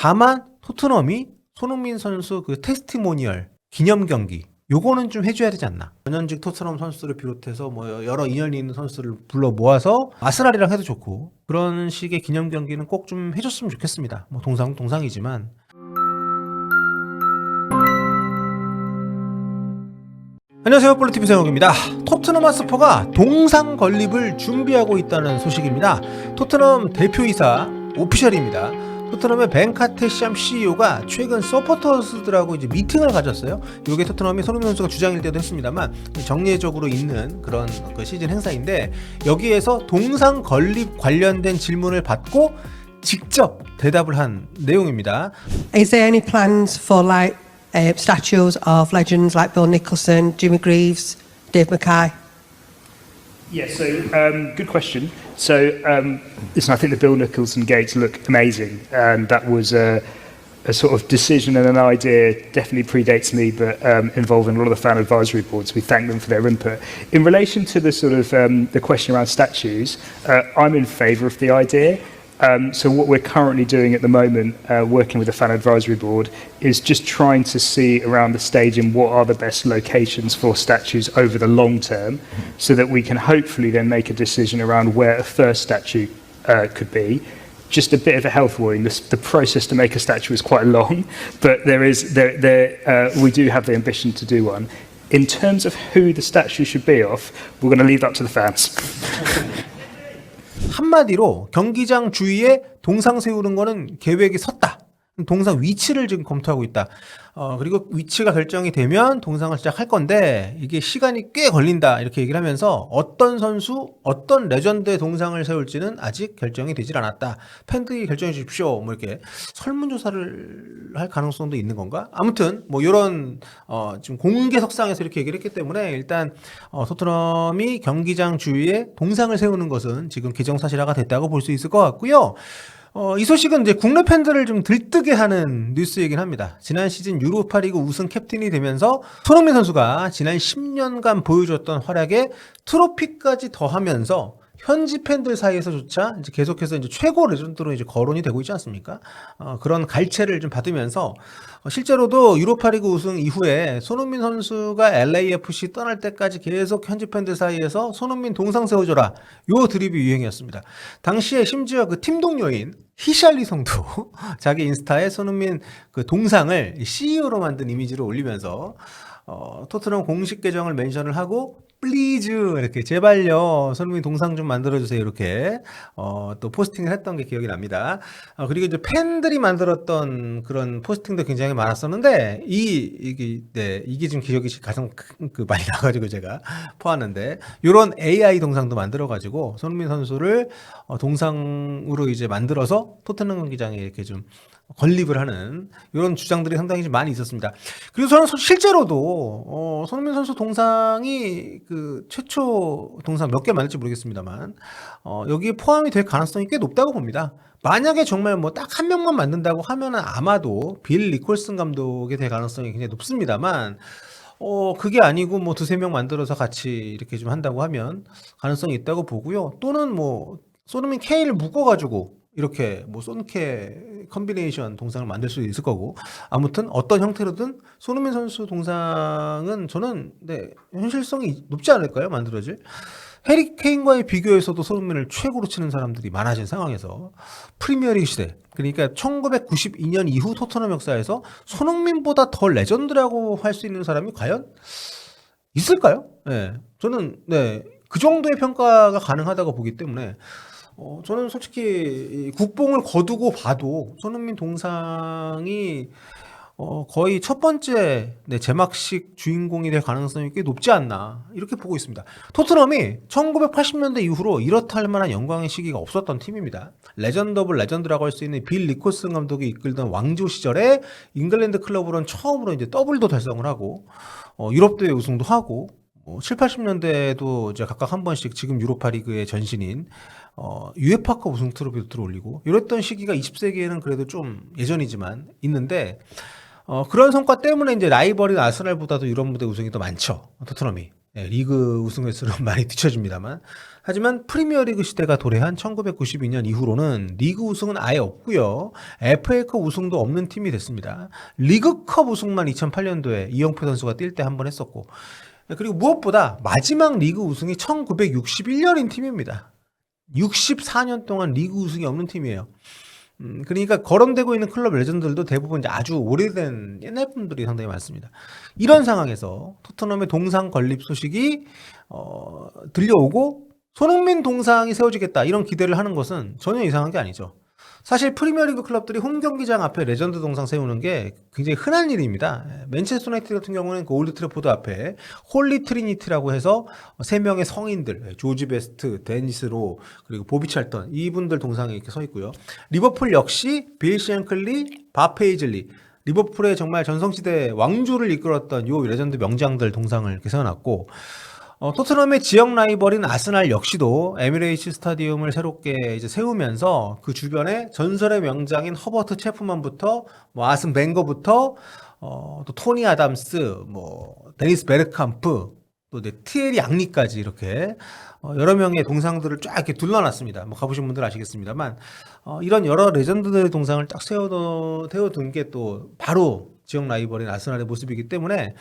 다만 토트넘이 손흥민 선수 그 테스티모니얼 기념 경기 요거는 좀 해줘야 되지 않나. 전현직 토트넘 선수들을 비롯해서 뭐 여러 인연이 있는 선수들을 불러 모아서 아스날이랑 해도 좋고 그런 식의 기념 경기는 꼭 좀 해줬으면 좋겠습니다. 뭐 동상이지만. 안녕하세요, 볼루TV 세영욱입니다. 토트넘 핫스퍼가 동상 건립을 준비하고 있다는 소식입니다. 토트넘 대표이사 오피셜입니다. 토트넘의 벤카테시암 CEO가 최근 서포터스들하고 이제 미팅을 가졌어요. 이게 토트넘이 손흥민 선수가 주장일 때도 했습니다만 정례적으로 있는 그런 그 시즌 행사인데 여기에서 동상 건립 관련된 질문을 받고 직접 대답을 한 내용입니다. Is there any plans for statues of legends like Bill Nicholson, Jimmy Greaves, Dave Mackay? Yeah, so good question. So listen, I think the Bill Nicholson gates look amazing, and that was a sort of decision and an idea definitely predates me, but involving a lot of the fan advisory boards. We thank them for their input. In relation to the sort of the question around statues, I'm in favour of the idea. So what we're currently doing at the moment, working with the fan advisory board, is just trying to see around the stadium what are the best locations for statues over the long term, so that we can hopefully then make a decision around where a first statue could be. Just a bit of a health warning, the process to make a statue is quite long, but we do have the ambition to do one. In terms of who the statue should be of, we're going to leave that to the fans. 한마디로 경기장 주위에 동상 세우는 거는 계획이 섰다. 동상 위치를 지금 검토하고 있다. 그리고 위치가 결정이 되면 동상을 시작할 건데 이게 시간이 꽤 걸린다 이렇게 얘기를 하면서 어떤 선수, 어떤 레전드의 동상을 세울지는 아직 결정이 되질 않았다. 팬들이 결정해 주십시오. 뭐 이렇게 설문조사를 할 가능성도 있는 건가? 아무튼 뭐 이런 지금 공개석상에서 이렇게 얘기를 했기 때문에 일단 토트넘이 경기장 주위에 동상을 세우는 것은 지금 기정사실화가 됐다고 볼 수 있을 것 같고요. 이 소식은 이제 국내 팬들을 좀 들뜨게 하는 뉴스이긴 합니다. 지난 시즌 유로파리그 우승 캡틴이 되면서 손흥민 선수가 지난 10년간 보여줬던 활약에 트로피까지 더하면서 현지 팬들 사이에서조차 이제 계속해서 이제 최고 레전드로 이제 거론이 되고 있지 않습니까? 그런 갈채를 좀 받으면서 실제로도 유로파리그 우승 이후에 손흥민 선수가 LAFC 떠날 때까지 계속 현지 팬들 사이에서 손흥민 동상 세워줘라 요 드립이 유행이었습니다. 당시에 심지어 그 팀 동료인 히샬리송도 자기 인스타에 손흥민 그 동상을 CEO로 만든 이미지를 올리면서 토트넘 공식 계정을 멘션을 하고 플리즈 이렇게 제발요 손흥민 동상 좀 만들어주세요 이렇게 또 포스팅을 했던 게 기억이 납니다. 그리고 이제 팬들이 만들었던 그런 포스팅도 굉장히 많았었는데 이게 지금 기억이 가장 많이 나가지고 제가 포함하는데 이런 AI 동상도 만들어가지고 손흥민 선수를 동상으로 이제 만들어서 토트넘 경기장에 이렇게 좀 건립을 하는 이런 주장들이 상당히 좀 많이 있었습니다. 그리고 저는 실제로도 손흥민 선수 동상이 그 최초 동상 몇 개 만들지 모르겠습니다만 여기에 포함이 될 가능성이 꽤 높다고 봅니다. 만약에 정말 뭐 딱 한 명만 만든다고 하면은 아마도 빌 니콜슨 감독이 될 가능성이 굉장히 높습니다만 그게 아니고 뭐 두세 명 만들어서 같이 이렇게 좀 한다고 하면 가능성이 있다고 보고요. 또는 뭐 손흥민 K를 묶어가지고 이렇게 뭐 손케 컨비네이션 동상을 만들 수도 있을 거고 아무튼 어떤 형태로든 손흥민 선수 동상은 저는 현실성이 높지 않을까요? 만들어질 해리 케인과의 비교에서도 손흥민을 최고로 치는 사람들이 많아진 상황에서 프리미어리그 시대 그러니까 1992년 이후 토트넘 역사에서 손흥민보다 더 레전드라고 할 수 있는 사람이 과연 있을까요? 저는 그 정도의 평가가 가능하다고 보기 때문에 저는 솔직히 국뽕을 거두고 봐도 손흥민 동상이 거의 첫 번째 제막식 주인공이 될 가능성이 꽤 높지 않나 이렇게 보고 있습니다. 토트넘이 1980년대 이후로 이렇다 할 만한 영광의 시기가 없었던 팀입니다. 레전드 오브 레전드라고 할 수 있는 빌 니콜슨 감독이 이끌던 왕조 시절에 잉글랜드 클럽으로는 처음으로 이제 더블도 달성을 하고 유럽 대회 우승도 하고 7, 80년대에도 이제 각각 한 번씩 지금 유로파리그의 전신인 유에파컵 우승 트로피도 들어올리고 이랬던 시기가 20세기에는 그래도 좀 예전이지만 있는데 그런 성과 때문에 이제 라이벌인 아스날보다도 유럽 무대 우승이 더 많죠. 토트넘이. 리그 우승 횟수는 많이 뒤처집니다만 하지만 프리미어리그 시대가 도래한 1992년 이후로는 리그 우승은 아예 없고요. FA컵 우승도 없는 팀이 됐습니다. 리그컵 우승만 2008년도에 이영표 선수가 뛸 때 한 번 했었고 그리고 무엇보다 마지막 리그 우승이 1961년인 팀입니다. 64년 동안 리그 우승이 없는 팀이에요. 그러니까 거론되고 있는 클럽 레전드들도 대부분 이제 아주 오래된 옛날 분들이 상당히 많습니다. 이런 상황에서 토트넘의 동상 건립 소식이 들려오고 손흥민 동상이 세워지겠다 이런 기대를 하는 것은 전혀 이상한 게 아니죠. 사실 프리미어리그 클럽들이 홈 경기장 앞에 레전드 동상 세우는 게 굉장히 흔한 일입니다. 맨체스터 유나이티드 같은 경우는 그 올드 트래포드 앞에 홀리 트리니티라고 해서 3명의 성인들, 조지 베스트, 데니스 로, 그리고 보비 찰턴 이분들 동상이 이렇게 서 있고요. 리버풀 역시 빌 쉔클리, 밥 페이즐리, 리버풀의 정말 전성시대 왕조를 이끌었던 요 레전드 명장들 동상을 이렇게 세워놨고 토트넘의 지역 라이벌인 아스날 역시도 에미레이츠 스타디움을 새롭게 이제 세우면서 그 주변에 전설의 명장인 허버트 체프만부터 뭐 아슨 벵거부터 또 토니 아담스, 뭐 데니스 베르캄프, 또 이제 티에리 앙리까지 이렇게 여러 명의 동상들을 쫙 이렇게 둘러놨습니다. 뭐 가보신 분들 아시겠습니다만 이런 여러 레전드들의 동상을 딱 세워둔 게 또 바로 지역 라이벌인 아스날의 모습이기 때문에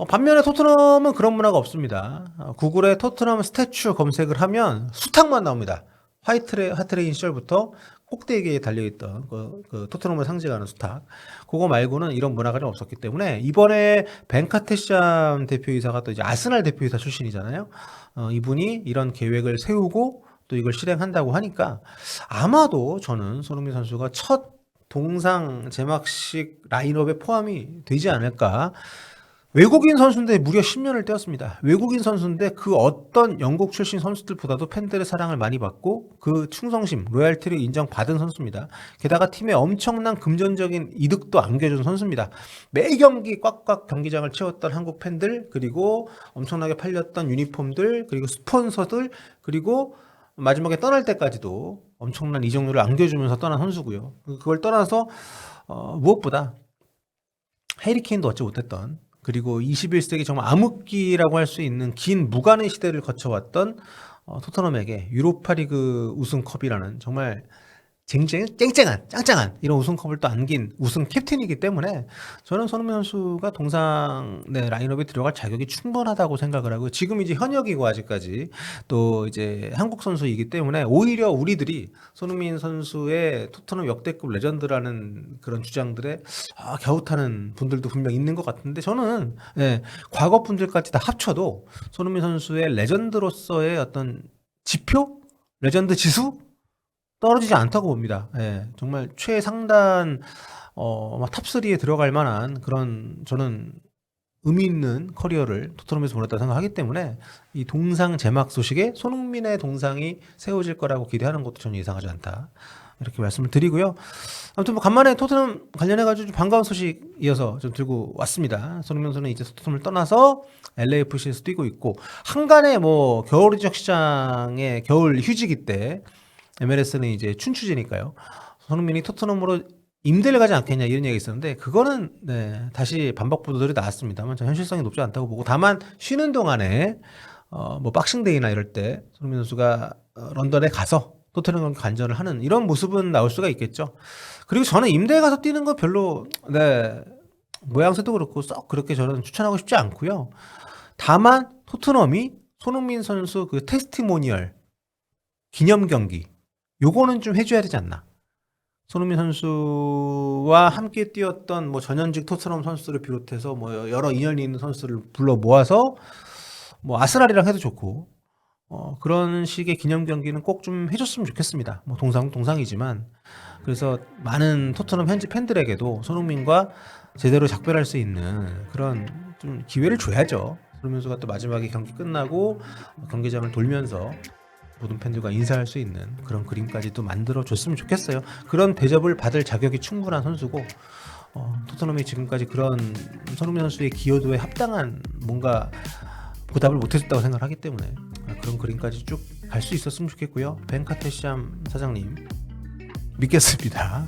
반면에 토트넘은 그런 문화가 없습니다. 구글에 토트넘 스태츄 검색을 하면 수탁만 나옵니다. 하트레인 시절부터 꼭대기에 달려있던 그 토트넘을 상징하는 수탁. 그거 말고는 이런 문화가 좀 없었기 때문에 이번에 벤카테샴 대표이사가 또 이제 아스날 대표이사 출신이잖아요. 이분이 이런 계획을 세우고 또 이걸 실행한다고 하니까 아마도 저는 손흥민 선수가 첫 동상 제막식 라인업에 포함이 되지 않을까. 외국인 선수인데 무려 10년을 뛰었습니다. 외국인 선수인데 그 어떤 영국 출신 선수들보다도 팬들의 사랑을 많이 받고 그 충성심, 로얄티를 인정받은 선수입니다. 게다가 팀에 엄청난 금전적인 이득도 안겨준 선수입니다. 매 경기 꽉꽉 경기장을 채웠던 한국 팬들, 그리고 엄청나게 팔렸던 유니폼들, 그리고 스폰서들, 그리고 마지막에 떠날 때까지도 엄청난 이적료를 안겨주면서 떠난 선수고요. 그걸 떠나서 무엇보다 해리케인도 얻지 못했던, 그리고 21세기 정말 암흑기라고 할 수 있는 긴 무관의 시대를 거쳐왔던 토트넘에게 유로파리그 우승컵이라는 정말 짱짱한 이런 우승컵을 또 안긴 우승 캡틴이기 때문에 저는 손흥민 선수가 동상 라인업에 들어갈 자격이 충분하다고 생각을 하고, 지금 이제 현역이고 아직까지 또 이제 한국 선수이기 때문에 오히려 우리들이 손흥민 선수의 토트넘 역대급 레전드라는 그런 주장들에 갸웃하는 분들도 분명 있는 것 같은데, 저는 과거 분들까지 다 합쳐도 손흥민 선수의 레전드로서의 어떤 지표, 레전드 지수 떨어지지 않다고 봅니다. 정말 최상단 탑3에 들어갈 만한 그런, 저는 의미 있는 커리어를 토트넘에서 보냈다고 생각하기 때문에 이 동상 제막 소식에 손흥민의 동상이 세워질 거라고 기대하는 것도 전혀 이상하지 않다, 이렇게 말씀을 드리고요. 아무튼 뭐 간만에 토트넘 관련해가지고 좀 반가운 소식 이어서 좀 들고 왔습니다. 손흥민 선수는 이제 토트넘을 떠나서 LAFC에서 뛰고 있고, 한간에 뭐 겨울 이적 시장의 겨울 휴지기 때 MLS는 이제 춘추제니까요. 손흥민이 토트넘으로 임대를 가지 않겠냐 이런 얘기가 있었는데, 그거는 다시 반박 보도들이 나왔습니다만 전 현실성이 높지 않다고 보고, 다만 쉬는 동안에 뭐 박싱데이나 이럴 때 손흥민 선수가 런던에 가서 토트넘 경기 관전을 하는 이런 모습은 나올 수가 있겠죠. 그리고 저는 임대에 가서 뛰는 거 별로 모양새도 그렇고 썩 그렇게 저는 추천하고 싶지 않고요. 다만 토트넘이 손흥민 선수 그 테스티모니얼 기념 경기 요거는 좀 해줘야 되지 않나. 손흥민 선수와 함께 뛰었던 뭐 전현직 토트넘 선수들을 비롯해서 뭐 여러 인연이 있는 선수들을 불러 모아서 뭐 아스날이랑 해도 좋고 그런 식의 기념 경기는 꼭 좀 해줬으면 좋겠습니다. 뭐 동상이지만, 그래서 많은 토트넘 현지 팬들에게도 손흥민과 제대로 작별할 수 있는 그런 좀 기회를 줘야죠. 손흥민 선수가 또 마지막에 경기 끝나고 경기장을 돌면서 모든 팬들과 인사할 수 있는 그런 그림까지도 만들어줬으면 좋겠어요. 그런 대접을 받을 자격이 충분한 선수고, 토트넘이 지금까지 그런 손흥민 선수의 기여도에 합당한 뭔가 보답을 못해줬다고 생각하기 때문에 그런 그림까지 쭉 갈 수 있었으면 좋겠고요. 벤카테샴 사장님 믿겠습니다.